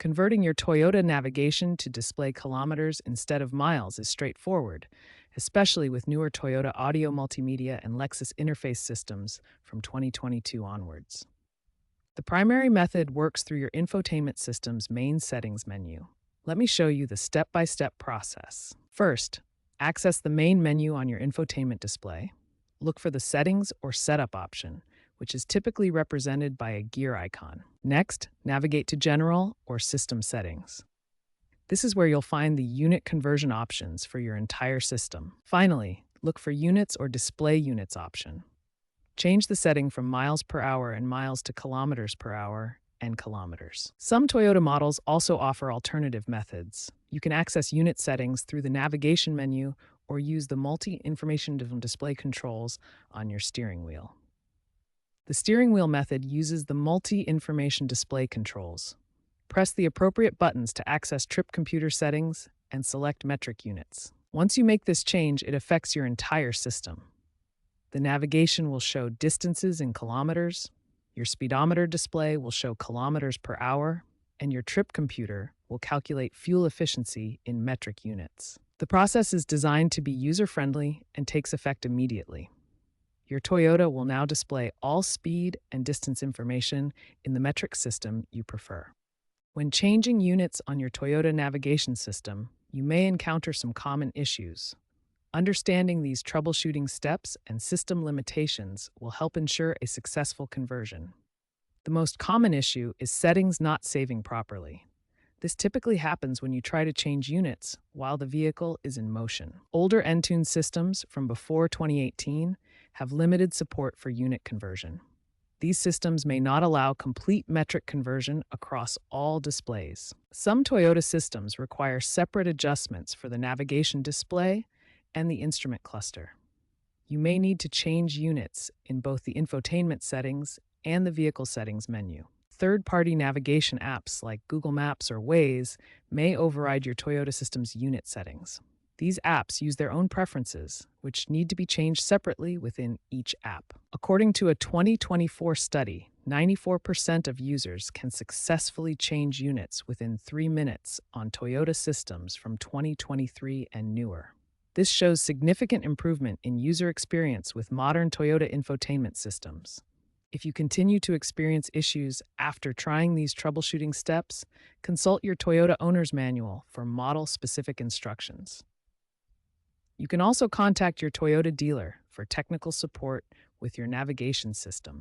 Converting your Toyota navigation to display kilometers instead of miles is straightforward, especially with newer Toyota audio multimedia and Lexus interface systems from 2022 onwards. The primary method works through your infotainment system's main settings menu. Let me show you the step-by-step process. First, access the main menu on your infotainment display. Look for the Settings or Setup option, which is typically represented by a gear icon. Next, navigate to General or System Settings. This is where you'll find the unit conversion options for your entire system. Finally, look for Units or Display Units option. Change the setting from miles per hour and miles to kilometers per hour and kilometers. Some Toyota models also offer alternative methods. You can access unit settings through the navigation menu or use the multi-information display controls on your steering wheel. The steering wheel method uses the multi-information display controls. Press the appropriate buttons to access trip computer settings and select metric units. Once you make this change, it affects your entire system. The navigation will show distances in kilometers, your speedometer display will show kilometers per hour, and your trip computer will calculate fuel efficiency in metric units. The process is designed to be user-friendly and takes effect immediately. Your Toyota will now display all speed and distance information in the metric system you prefer. When changing units on your Toyota navigation system, you may encounter some common issues. Understanding these troubleshooting steps and system limitations will help ensure a successful conversion. The most common issue is settings not saving properly. This typically happens when you try to change units while the vehicle is in motion. Older Entune systems from before 2018 have limited support for unit conversion. These systems may not allow complete metric conversion across all displays. Some Toyota systems require separate adjustments for the navigation display and the instrument cluster. You may need to change units in both the infotainment settings and the vehicle settings menu. Third-party navigation apps like Google Maps or Waze may override your Toyota system's unit settings. These apps use their own preferences, which need to be changed separately within each app. According to a 2024 study, 94% of users can successfully change units within 3 minutes on Toyota systems from 2023 and newer. This shows significant improvement in user experience with modern Toyota infotainment systems. If you continue to experience issues after trying these troubleshooting steps, consult your Toyota Owner's Manual for model-specific instructions. You can also contact your Toyota dealer for technical support with your navigation system.